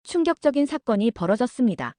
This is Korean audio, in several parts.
충격적인 사건이 벌어졌습니다.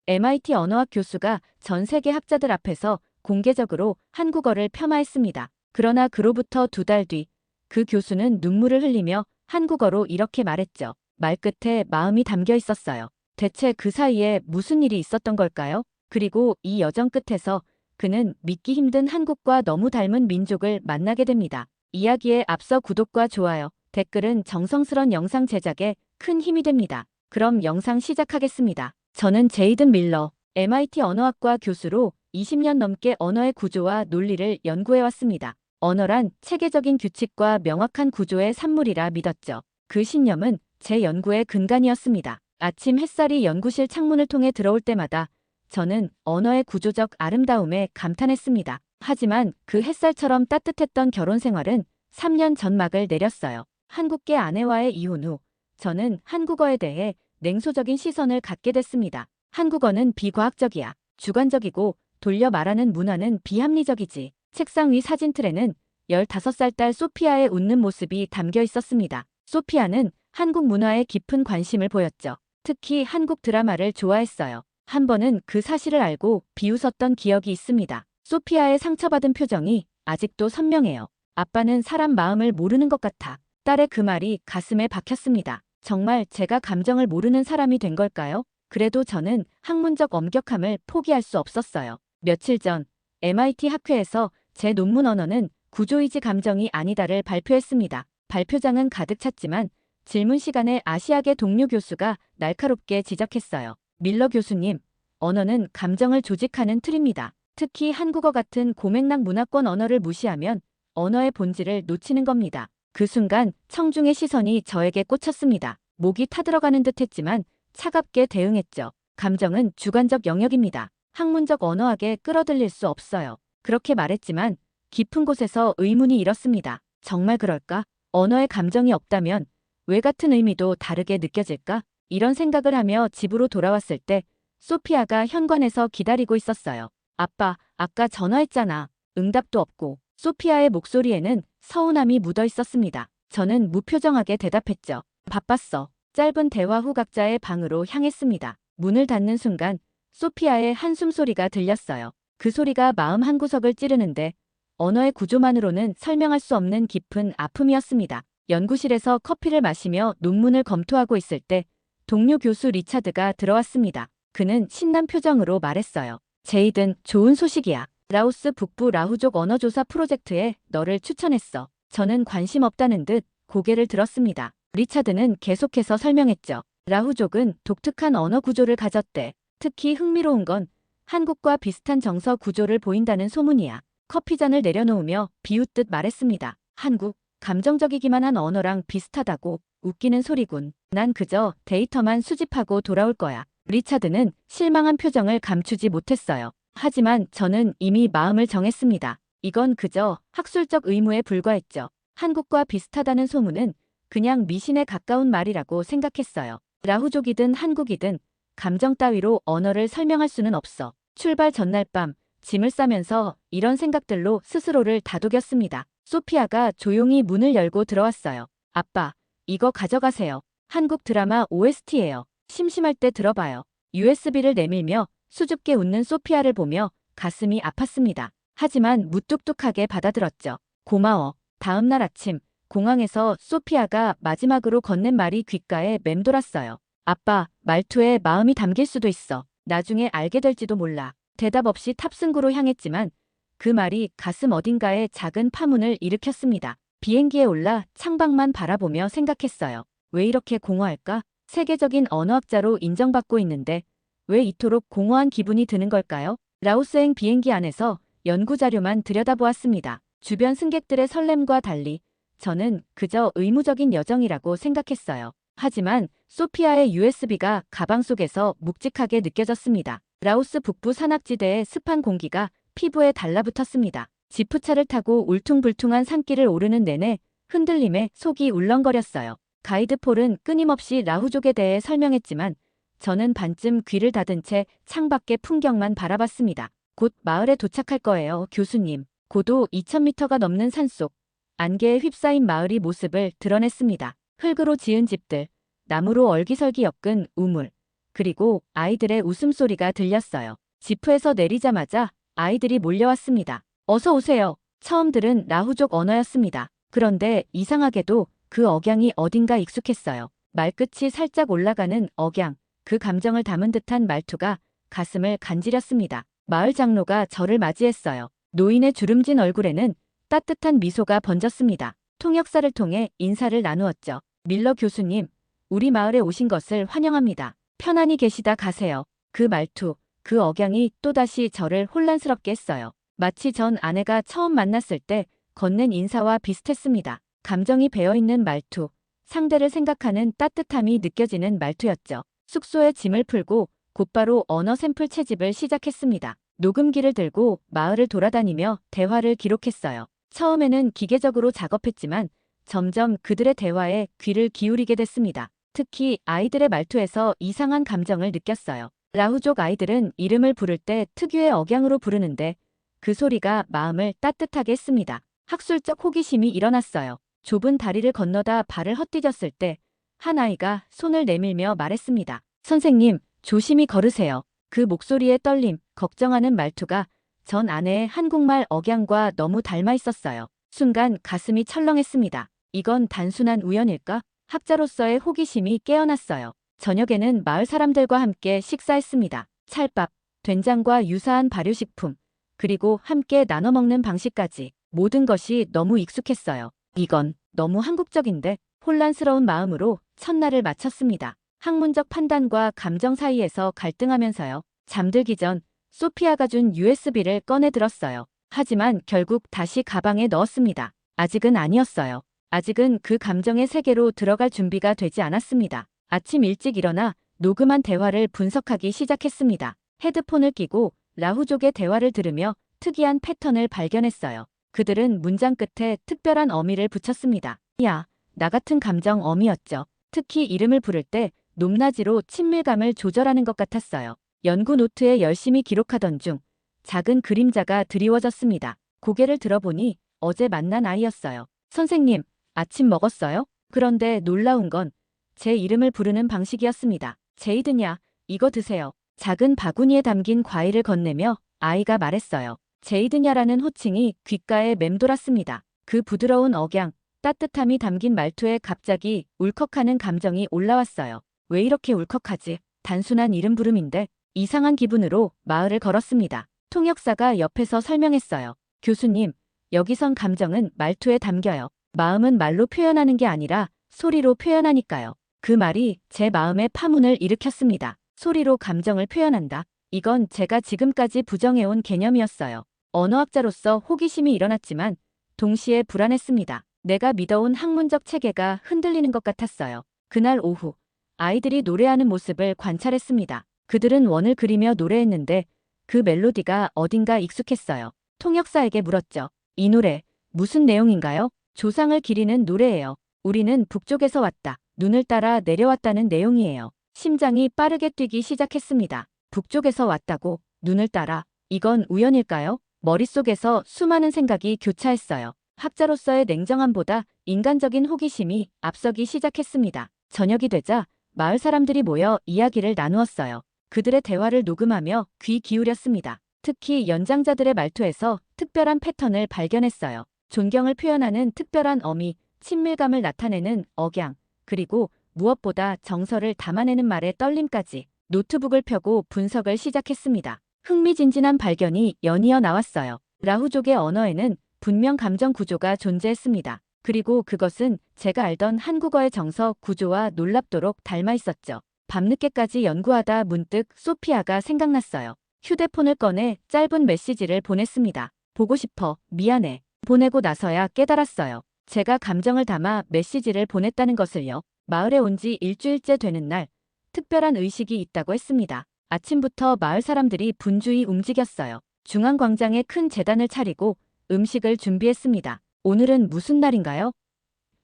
MIT 언어학 교수가 전 세계 학자들 앞에서 공개적으로 한국어를 폄하했습니다. 그러나 그로부터 2달 뒤 그 교수는 눈물을 흘리며 한국어로 이렇게 말했죠. 말끝에 마음이 담겨 있었어요. 대체 그 사이에 무슨 일이 있었던 걸까요? 그리고 이 여정 끝에서 그는 믿기 힘든 한국과 너무 닮은 민족을 만나게 됩니다. 이야기에 앞서 구독과 좋아요, 댓글은 정성스런 영상 제작에 큰 힘이 됩니다. 그럼 영상 시작하겠습니다. 저는 제이든 밀러, MIT 언어학과 교수로 20년 넘게 언어의 구조와 논리를 연구해왔습니다. 언어란 체계적인 규칙과 명확한 구조의 산물이라 믿었죠. 그 신념은 제 연구의 근간이었습니다. 아침 햇살이 연구실 창문을 통해 들어올 때마다 저는 언어의 구조적 아름다움에 감탄했습니다. 하지만 그 햇살처럼 따뜻했던 결혼 생활은 3년 전 막을 내렸어요. 한국계 아내와의 이혼 후 저는 한국어에 대해 냉소적인 시선을 갖게 됐습니다. 한국어는 비과학적이야. 주관적이고 돌려 말하는 문화는 비합리적이지. 책상 위 사진틀에는 15살 딸 소피아의 웃는 모습이 담겨 있었습니다. 소피아는 한국 문화에 깊은 관심을 보였죠. 특히 한국 드라마를 좋아했어요. 한 번은 그 사실을 알고 비웃었던 기억이 있습니다. 소피아의 상처받은 표정이 아직도 선명해요. 아빠는 사람 마음을 모르는 것 같아. 딸의 그 말이 가슴에 박혔습니다. 정말 제가 감정을 모르는 사람이 된 걸까요? 그래도 저는 학문적 엄격함을 포기할 수 없었어요. 며칠 전 MIT 학회에서 제 논문 언어는 구조이지 감정이 아니다를 발표했습니다. 발표장은 가득 찼지만 질문 시간에 아시아계 동료 교수가 날카롭게 지적했어요. 밀러 교수님, 언어는 감정을 조직하는 틀입니다. 특히 한국어 같은 고맥락 문화권 언어를 무시하면 언어의 본질을 놓치는 겁니다. 그 순간 청중의 시선이 저에게 꽂혔습니다. 목이 타들어가는 듯 했지만 차갑게 대응했죠. 감정은 주관적 영역입니다. 학문적 언어학에 끌어들일 수 없어요. 그렇게 말했지만 깊은 곳에서 의문이 일었습니다. 정말 그럴까? 언어에 감정이 없다면 왜 같은 의미도 다르게 느껴질까? 이런 생각을 하며 집으로 돌아왔을 때 소피아가 현관에서 기다리고 있었어요. 아빠, 아까 전화했잖아. 응답도 없고. 소피아의 목소리에는 서운함이 묻어 있었습니다. 저는 무표정하게 대답했죠. 바빴어. 짧은 대화 후 각자의 방으로 향했습니다. 문을 닫는 순간 소피아의 한숨 소리가 들렸어요. 그 소리가 마음 한구석을 찌르는데 언어의 구조만으로는 설명할 수 없는 깊은 아픔이었습니다. 연구실에서 커피를 마시며 논문을 검토하고 있을 때 동료 교수 리차드가 들어왔습니다. 그는 신난 표정으로 말했어요. 제이든, 좋은 소식이야. 라오스 북부 라후족 언어조사 프로젝트에 너를 추천했어. 저는 관심 없다는 듯 고개를 들었습니다. 리차드는 계속해서 설명했죠. 라후족은 독특한 언어 구조를 가졌대. 특히 흥미로운 건 한국과 비슷한 정서 구조를 보인다는 소문이야. 커피잔을 내려놓으며 비웃듯 말했습니다. 한국, 감정적이기만 한 언어랑 비슷하다고. 웃기는 소리군. 난 그저 데이터만 수집하고 돌아올 거야. 리차드는 실망한 표정을 감추지 못했어요. 하지만 저는 이미 마음을 정했습니다. 이건 그저 학술적 의무에 불과했죠. 한국과 비슷하다는 소문은 그냥 미신에 가까운 말이라고 생각했어요. 라후족이든 한국이든 감정 따위로 언어를 설명할 수는 없어. 출발 전날 밤 짐을 싸면서 이런 생각들로 스스로를 다독였습니다. 소피아가 조용히 문을 열고 들어왔어요. 아빠, 이거 가져가세요. 한국 드라마 OST예요. 심심할 때 들어봐요. USB를 내밀며 수줍게 웃는 소피아를 보며 가슴이 아팠습니다. 하지만 무뚝뚝하게 받아들었죠. 고마워. 다음 날 아침 공항에서 소피아가 마지막으로 건넨 말이 귓가에 맴돌았어요. 아빠, 말투에 마음이 담길 수도 있어. 나중에 알게 될지도 몰라. 대답 없이 탑승구로 향했지만 그 말이 가슴 어딘가에 작은 파문을 일으켰습니다. 비행기에 올라 창밖만 바라보며 생각했어요. 왜 이렇게 공허할까? 세계적인 언어학자로 인정받고 있는데 왜 이토록 공허한 기분이 드는 걸까요? 라오스행 비행기 안에서 연구자료만 들여다보았습니다. 주변 승객들의 설렘과 달리 저는 그저 의무적인 여정이라고 생각했어요. 하지만 소피아의 USB가 가방 속에서 묵직하게 느껴졌습니다. 라오스 북부 산악지대의 습한 공기가 피부에 달라붙었습니다. 지프차를 타고 울퉁불퉁한 산길을 오르는 내내 흔들림에 속이 울렁거렸어요. 가이드 폴은 끊임없이 라후족에 대해 설명했지만 저는 반쯤 귀를 닫은 채 창밖의 풍경만 바라봤습니다. 곧 마을에 도착할 거예요, 교수님. 고도 2000m가 넘는 산속 안개에 휩싸인 마을이 모습을 드러냈습니다. 흙으로 지은 집들, 나무로 얼기설기 엮은 우물, 그리고 아이들의 웃음소리가 들렸어요. 지프에서 내리자마자 아이들이 몰려왔습니다. 어서 오세요. 처음 들은 라후족 언어였습니다. 그런데 이상하게도 그 억양이 어딘가 익숙했어요. 말끝이 살짝 올라가는 억양, 그 감정을 담은 듯한 말투가 가슴을 간지렸습니다. 마을 장로가 저를 맞이했어요. 노인의 주름진 얼굴에는 따뜻한 미소가 번졌습니다. 통역사를 통해 인사를 나누었죠. 밀러 교수님, 우리 마을에 오신 것을 환영합니다. 편안히 계시다 가세요. 그 말투, 그 억양이 또다시 저를 혼란스럽게 했어요. 마치 전 아내가 처음 만났을 때 건넨 인사와 비슷했습니다. 감정이 배어있는 말투, 상대를 생각하는 따뜻함이 느껴지는 말투였죠. 숙소에 짐을 풀고 곧바로 언어 샘플 채집을 시작했습니다. 녹음기를 들고 마을을 돌아다니며 대화를 기록했어요. 처음에는 기계적으로 작업했지만 점점 그들의 대화에 귀를 기울이게 됐습니다. 특히 아이들의 말투에서 이상한 감정을 느꼈어요. 라후족 아이들은 이름을 부를 때 특유의 억양으로 부르는데 그 소리가 마음을 따뜻하게 했습니다. 학술적 호기심이 일어났어요. 좁은 다리를 건너다 발을 헛디뎠을 때 한 아이가 손을 내밀며 말했습니다. 선생님, 조심히 걸으세요. 그 목소리의 떨림, 걱정하는 말투가 전 아내의 한국말 억양과 너무 닮아 있었어요. 순간 가슴이 철렁했습니다. 이건 단순한 우연일까? 학자로서의 호기심이 깨어났어요. 저녁에는 마을 사람들과 함께 식사했습니다. 찰밥, 된장과 유사한 발효식품, 그리고 함께 나눠 먹는 방식까지 모든 것이 너무 익숙했어요. 이건 너무 한국적인데 혼란스러운 마음으로 첫날을 마쳤습니다. 학문적 판단과 감정 사이에서 갈등하면서요. 잠들기 전 소피아가 준 USB를 꺼내 들었어요. 하지만 결국 다시 가방에 넣었습니다. 아직은 아니었어요. 아직은 그 감정의 세계로 들어갈 준비가 되지 않았습니다. 아침 일찍 일어나 녹음한 대화를 분석하기 시작했습니다. 헤드폰을 끼고 라후족의 대화를 들으며 특이한 패턴을 발견했어요. 그들은 문장 끝에 특별한 어미를 붙였습니다. 야, 나 같은 감정 어미였죠. 특히 이름을 부를 때 높낮이로 친밀감을 조절하는 것 같았어요. 연구 노트에 열심히 기록하던 중 작은 그림자가 드리워졌습니다. 고개를 들어보니 어제 만난 아이였어요. 선생님, 아침 먹었어요? 그런데 놀라운 건 제 이름을 부르는 방식이었습니다. 제이드냐, 이거 드세요. 작은 바구니에 담긴 과일을 건네며 아이가 말했어요. 제이드냐라는 호칭이 귓가에 맴돌았습니다. 그 부드러운 억양, 따뜻함이 담긴 말투에 갑자기 울컥하는 감정이 올라왔어요. 왜 이렇게 울컥하지? 단순한 이름 부름인데 이상한 기분으로 마을을 걸었습니다. 통역사가 옆에서 설명했어요. 교수님, 여기선 감정은 말투에 담겨요. 마음은 말로 표현하는 게 아니라 소리로 표현하니까요. 그 말이 제 마음에 파문을 일으켰습니다. 소리로 감정을 표현한다. 이건 제가 지금까지 부정해온 개념이었어요. 언어학자로서 호기심이 일어났지만 동시에 불안했습니다. 내가 믿어온 학문적 체계가 흔들리는 것 같았어요. 그날 오후, 아이들이 노래하는 모습을 관찰했습니다. 그들은 원을 그리며 노래했는데 그 멜로디가 어딘가 익숙했어요. 통역사에게 물었죠. 이 노래, 무슨 내용인가요? 조상을 기리는 노래예요. 우리는 북쪽에서 왔다. 눈을 따라 내려왔다는 내용이에요. 심장이 빠르게 뛰기 시작했습니다. 북쪽에서 왔다고, 눈을 따라. 이건 우연일까요? 머릿속에서 수많은 생각이 교차했어요. 학자로서의 냉정함보다 인간적인 호기심이 앞서기 시작했습니다. 저녁이 되자 마을 사람들이 모여 이야기를 나누었어요. 그들의 대화를 녹음하며 귀 기울였습니다. 특히 연장자들의 말투에서 특별한 패턴을 발견했어요. 존경을 표현하는 특별한 어미, 친밀감을 나타내는 억양, 그리고 무엇보다 정서를 담아내는 말의 떨림까지 노트북을 펴고 분석을 시작했습니다. 흥미진진한 발견이 연이어 나왔어요. 라후족의 언어에는 분명 감정 구조가 존재했습니다. 그리고 그것은 제가 알던 한국어의 정서 구조와 놀랍도록 닮아 있었죠. 밤늦게까지 연구하다 문득 소피아가 생각났어요. 휴대폰을 꺼내 짧은 메시지를 보냈습니다. 보고 싶어, 미안해. 보내고 나서야 깨달았어요. 제가 감정을 담아 메시지를 보냈다는 것을요. 마을에 온 지 일주일째 되는 날, 특별한 의식이 있다고 했습니다. 아침부터 마을 사람들이 분주히 움직였어요. 중앙광장에 큰 제단을 차리고 음식을 준비했습니다. 오늘은 무슨 날인가요?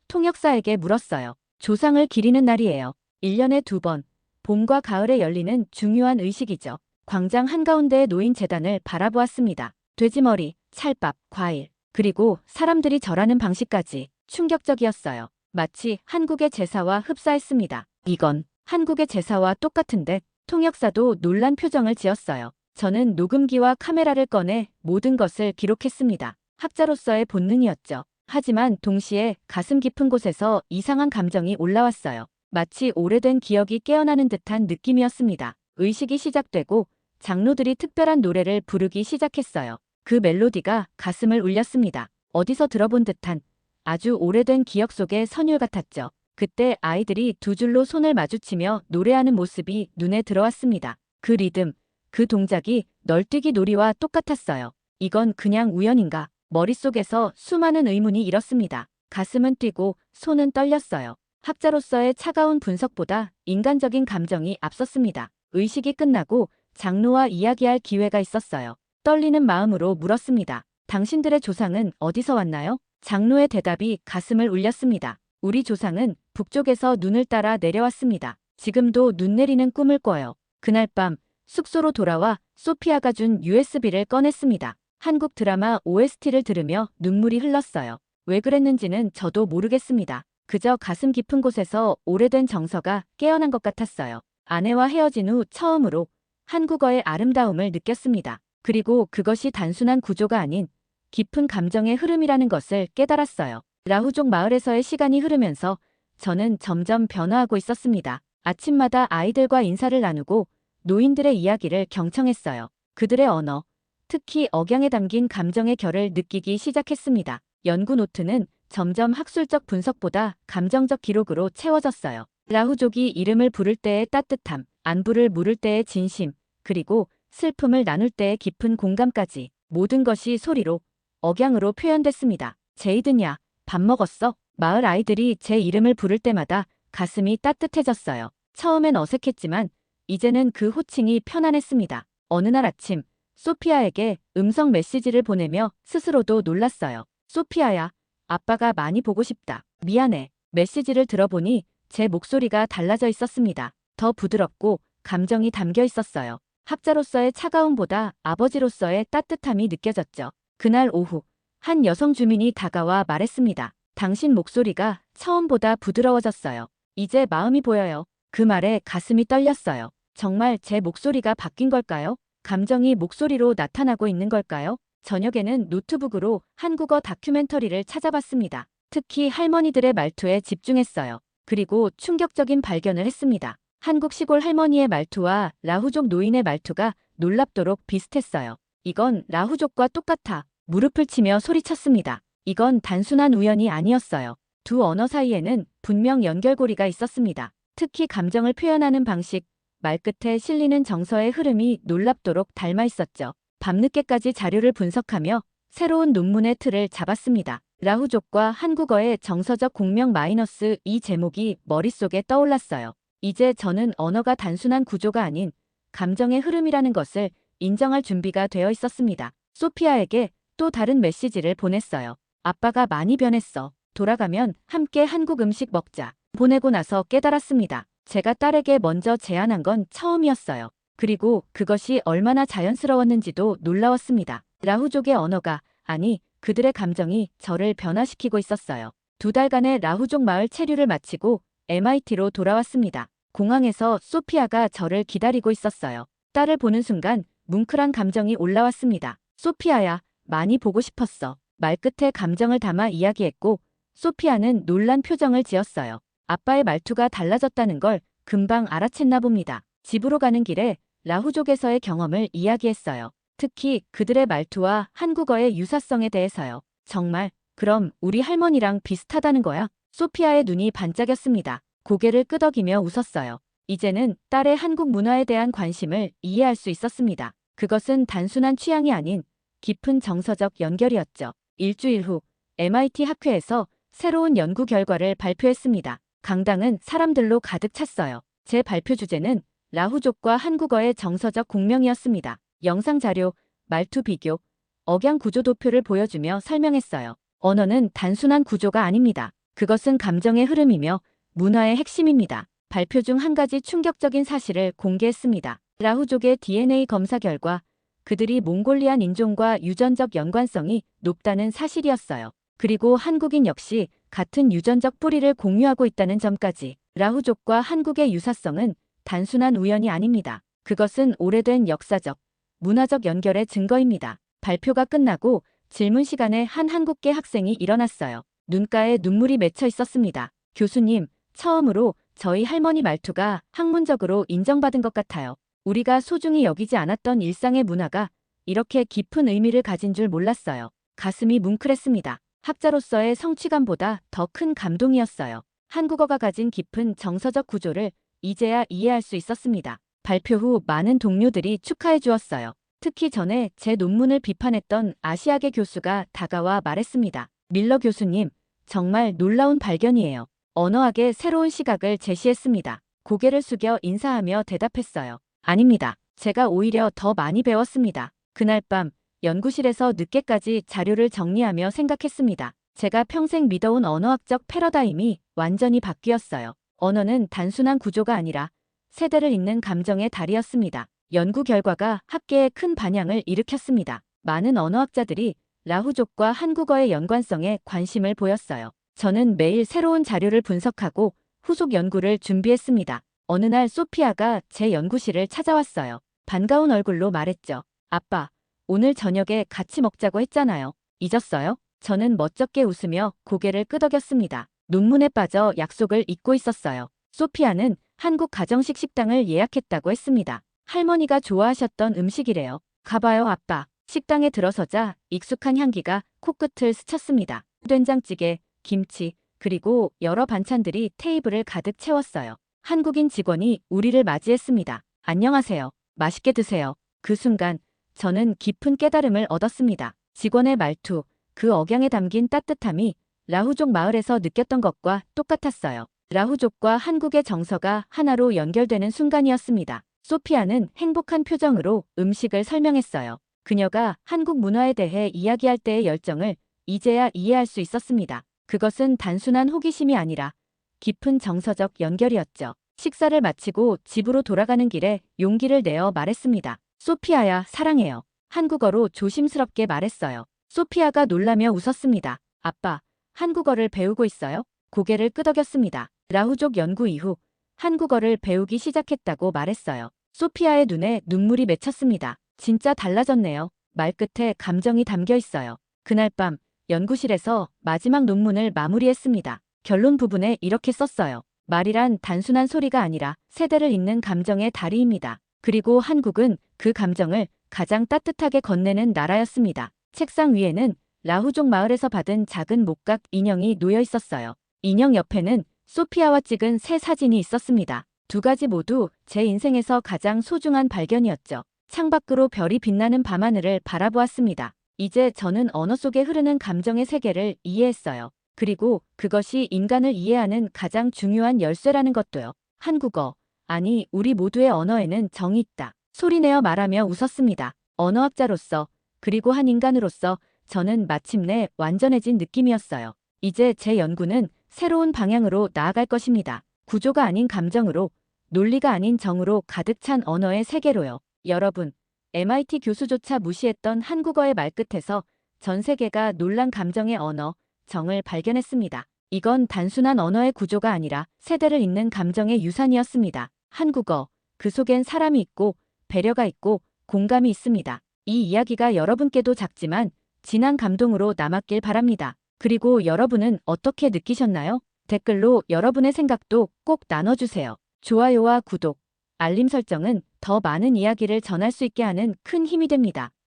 통역사에게 물었어요. 조상을 기리는 날이에요. 1년에 2번, 봄과 가을에 열리는 중요한 의식이죠. 광장 한가운데에 놓인 제단을 바라보았습니다. 돼지머리, 찰밥, 과일, 그리고 사람들이 절하는 방식까지 충격적이었어요. 마치 한국의 제사와 흡사했습니다. 이건 한국의 제사와 똑같은데 통역사도 놀란 표정을 지었어요. 저는 녹음기와 카메라를 꺼내 모든 것을 기록했습니다. 학자로서의 본능이었죠. 하지만 동시에 가슴 깊은 곳에서 이상한 감정이 올라왔어요. 마치 오래된 기억이 깨어나는 듯한 느낌이었습니다. 의식이 시작되고 장로들이 특별한 노래를 부르기 시작했어요. 그 멜로디가 가슴을 울렸습니다. 어디서 들어본 듯한 아주 오래된 기억 속의 선율 같았죠. 그때 아이들이 두 줄로 손을 마주치며 노래하는 모습이 눈에 들어왔습니다. 그 리듬, 그 동작이 널뛰기 놀이와 똑같았어요. 이건 그냥 우연인가? 머릿속에서 수많은 의문이 일었습니다. 가슴은 뛰고 손은 떨렸어요. 학자로서의 차가운 분석보다 인간적인 감정이 앞섰습니다. 의식이 끝나고 장로와 이야기할 기회가 있었어요. 떨리는 마음으로 물었습니다. 당신들의 조상은 어디서 왔나요? 장로의 대답이 가슴을 울렸습니다. 우리 조상은 북쪽에서 눈을 따라 내려왔습니다. 지금도 눈 내리는 꿈을 꿔요. 그날 밤 숙소로 돌아와 소피아가 준 USB를 꺼냈습니다. 한국 드라마 OST를 들으며 눈물이 흘렀어요. 왜 그랬는지는 저도 모르겠습니다. 그저 가슴 깊은 곳에서 오래된 정서가 깨어난 것 같았어요. 아내와 헤어진 후 처음으로 한국어의 아름다움을 느꼈습니다. 그리고 그것이 단순한 구조가 아닌 깊은 감정의 흐름이라는 것을 깨달았어요. 라후족 마을에서의 시간이 흐르면서 저는 점점 변화하고 있었습니다. 아침마다 아이들과 인사를 나누고 노인들의 이야기를 경청했어요. 그들의 언어, 특히 억양에 담긴 감정의 결을 느끼기 시작했습니다. 연구 노트는 점점 학술적 분석보다 감정적 기록으로 채워졌어요. 라후족이 이름을 부를 때의 따뜻함, 안부를 물을 때의 진심, 그리고 슬픔을 나눌 때의 깊은 공감까지 모든 것이 소리로, 억양으로 표현됐습니다. 제이드냐, 밥 먹었어? 마을 아이들이 제 이름을 부를 때마다 가슴이 따뜻해졌어요. 처음엔 어색했지만 이제는 그 호칭이 편안했습니다. 어느 날 아침 소피아에게 음성 메시지를 보내며 스스로도 놀랐어요. 소피아야, 아빠가 많이 보고 싶다. 미안해. 메시지를 들어보니 제 목소리가 달라져 있었습니다. 더 부드럽고 감정이 담겨 있었어요. 학자로서의 차가움보다 아버지로서의 따뜻함이 느껴졌죠. 그날 오후 한 여성 주민이 다가와 말했습니다. 당신 목소리가 처음보다 부드러워졌어요. 이제 마음이 보여요. 그 말에 가슴이 떨렸어요. 정말 제 목소리가 바뀐 걸까요? 감정이 목소리로 나타나고 있는 걸까요? 저녁에는 노트북으로 한국어 다큐멘터리를 찾아봤습니다. 특히 할머니들의 말투에 집중했어요. 그리고 충격적인 발견을 했습니다. 한국 시골 할머니의 말투와 라후족 노인의 말투가 놀랍도록 비슷했어요. 이건 라후족과 똑같아. 무릎을 치며 소리쳤습니다. 이건 단순한 우연이 아니었어요. 두 언어 사이에는 분명 연결고리가 있었습니다. 특히 감정을 표현하는 방식, 말끝에 실리는 정서의 흐름이 놀랍도록 닮아 있었죠. 밤늦게까지 자료를 분석하며 새로운 논문의 틀을 잡았습니다. 라후족과 한국어의 정서적 공명 마이너스 이 제목이 머릿속에 떠올랐어요. 이제 저는 언어가 단순한 구조가 아닌 감정의 흐름이라는 것을 인정할 준비가 되어 있었습니다. 소피아에게 또 다른 메시지를 보냈어요. 아빠가 많이 변했어. 돌아가면 함께 한국 음식 먹자. 보내고 나서 깨달았습니다. 제가 딸에게 먼저 제안한 건 처음이었어요. 그리고 그것이 얼마나 자연스러웠는지도 놀라웠습니다. 라후족의 언어가, 아니, 그들의 감정이 저를 변화시키고 있었어요. 2달간의 라후족 마을 체류를 마치고 MIT로 돌아왔습니다. 공항에서 소피아가 저를 기다리고 있었어요. 딸을 보는 순간 뭉클한 감정이 올라왔습니다. 소피아야, 많이 보고 싶었어. 말끝에 감정을 담아 이야기했고 소피아는 놀란 표정을 지었어요. 아빠의 말투가 달라졌다는 걸 금방 알아챘나 봅니다. 집으로 가는 길에 라후족에서의 경험을 이야기했어요. 특히 그들의 말투와 한국어의 유사성에 대해서요. 정말, 그럼 우리 할머니랑 비슷하다는 거야? 소피아의 눈이 반짝였습니다. 고개를 끄덕이며 웃었어요. 이제는 딸의 한국 문화에 대한 관심을 이해할 수 있었습니다. 그것은 단순한 취향이 아닌 깊은 정서적 연결이었죠. 일주일 후 MIT 학회에서 새로운 연구 결과를 발표했습니다. 강당은 사람들로 가득 찼어요. 제 발표 주제는 라후족과 한국어의 정서적 공명이었습니다. 영상 자료, 말투 비교, 억양 구조 도표를 보여주며 설명했어요. 언어는 단순한 구조가 아닙니다. 그것은 감정의 흐름이며 문화의 핵심입니다. 발표 중 한 가지 충격적인 사실을 공개했습니다. 라후족의 DNA 검사 결과 그들이 몽골리안 인종과 유전적 연관성이 높다는 사실이었어요. 그리고 한국인 역시 같은 유전적 뿌리를 공유하고 있다는 점까지. 라후족과 한국의 유사성은 단순한 우연이 아닙니다. 그것은 오래된 역사적, 문화적 연결의 증거입니다. 발표가 끝나고 질문 시간에 한 한국계 학생이 일어났어요. 눈가에 눈물이 맺혀 있었습니다. 교수님, 처음으로 저희 할머니 말투가 학문적으로 인정받은 것 같아요. 우리가 소중히 여기지 않았던 일상의 문화가 이렇게 깊은 의미를 가진 줄 몰랐어요. 가슴이 뭉클했습니다. 학자로서의 성취감보다 더 큰 감동이었어요. 한국어가 가진 깊은 정서적 구조를 이제야 이해할 수 있었습니다. 발표 후 많은 동료들이 축하해 주었어요. 특히 전에 제 논문을 비판했던 아시아계 교수가 다가와 말했습니다. 밀러 교수님, 정말 놀라운 발견이에요. 언어학의 새로운 시각을 제시했습니다. 고개를 숙여 인사하며 대답했어요. 아닙니다. 제가 오히려 더 많이 배웠습니다. 그날 밤 연구실에서 늦게까지 자료를 정리하며 생각했습니다. 제가 평생 믿어온 언어학적 패러다임이 완전히 바뀌었어요. 언어는 단순한 구조가 아니라 세대를 잇는 감정의 다리였습니다. 연구 결과가 학계에 큰 반향을 일으켰습니다. 많은 언어학자들이 라후족과 한국어의 연관성에 관심을 보였어요. 저는 매일 새로운 자료를 분석하고 후속 연구를 준비했습니다. 어느 날 소피아가 제 연구실을 찾아왔어요. 반가운 얼굴로 말했죠. 아빠, 오늘 저녁에 같이 먹자고 했잖아요. 잊었어요? 저는 멋쩍게 웃으며 고개를 끄덕였습니다. 논문에 빠져 약속을 잊고 있었어요. 소피아는 한국 가정식 식당을 예약했다고 했습니다. 할머니가 좋아하셨던 음식이래요. 가봐요, 아빠. 식당에 들어서자 익숙한 향기가 코끝을 스쳤습니다. 된장찌개, 김치, 그리고 여러 반찬들이 테이블을 가득 채웠어요. 한국인 직원이 우리를 맞이했습니다. 안녕하세요. 맛있게 드세요. 그 순간 저는 깊은 깨달음을 얻었습니다. 직원의 말투, 그 억양에 담긴 따뜻함이 라후족 마을에서 느꼈던 것과 똑같았어요. 라후족과 한국의 정서가 하나로 연결되는 순간이었습니다. 소피아는 행복한 표정으로 음식을 설명했어요. 그녀가 한국 문화에 대해 이야기할 때의 열정을 이제야 이해할 수 있었습니다. 그것은 단순한 호기심이 아니라 깊은 정서적 연결이었죠. 식사를 마치고 집으로 돌아가는 길에 용기를 내어 말했습니다. 소피아야, 사랑해요. 한국어로 조심스럽게 말했어요. 소피아가 놀라며 웃었습니다. 아빠, 한국어를 배우고 있어요? 고개를 끄덕였습니다. 라후족 연구 이후 한국어를 배우기 시작했다고 말했어요. 소피아의 눈에 눈물이 맺혔습니다. 진짜 달라졌네요. 말끝에 감정이 담겨 있어요. 그날 밤 연구실에서 마지막 논문을 마무리했습니다. 결론 부분에 이렇게 썼어요. 말이란 단순한 소리가 아니라 세대를 잇는 감정의 다리입니다. 그리고 한국은 그 감정을 가장 따뜻하게 건네는 나라였습니다. 책상 위에는 라후족 마을에서 받은 작은 목각 인형이 놓여 있었어요. 인형 옆에는 소피아와 찍은 새 사진이 있었습니다. 두 가지 모두 제 인생에서 가장 소중한 발견이었죠. 창밖으로 별이 빛나는 밤하늘을 바라보았습니다. 이제 저는 언어 속에 흐르는 감정의 세계를 이해했어요. 그리고 그것이 인간을 이해하는 가장 중요한 열쇠라는 것도요. 한국어, 아니 우리 모두의 언어에는 정이 있다. 소리내어 말하며 웃었습니다. 언어학자로서 그리고 한 인간으로서 저는 마침내 완전해진 느낌이었어요. 이제 제 연구는 새로운 방향으로 나아갈 것입니다. 구조가 아닌 감정으로, 논리가 아닌 정으로 가득 찬 언어의 세계로요. 여러분, MIT 교수조차 무시했던 한국어의 말끝에서 전 세계가 놀란 감정의 언어, 정을 발견했습니다. 이건 단순한 언어의 구조가 아니라 세대를 잇는 감정의 유산이었습니다. 한국어, 그 속엔 사람이 있고 배려가 있고 공감이 있습니다. 이 이야기가 여러분께도 작지만 진한 감동으로 남았길 바랍니다. 그리고 여러분은 어떻게 느끼셨나요? 댓글로 여러분의 생각도 꼭 나눠주세요. 좋아요와 구독, 알림 설정은 더 많은 이야기를 전할 수 있게 하는 큰 힘이 됩니다.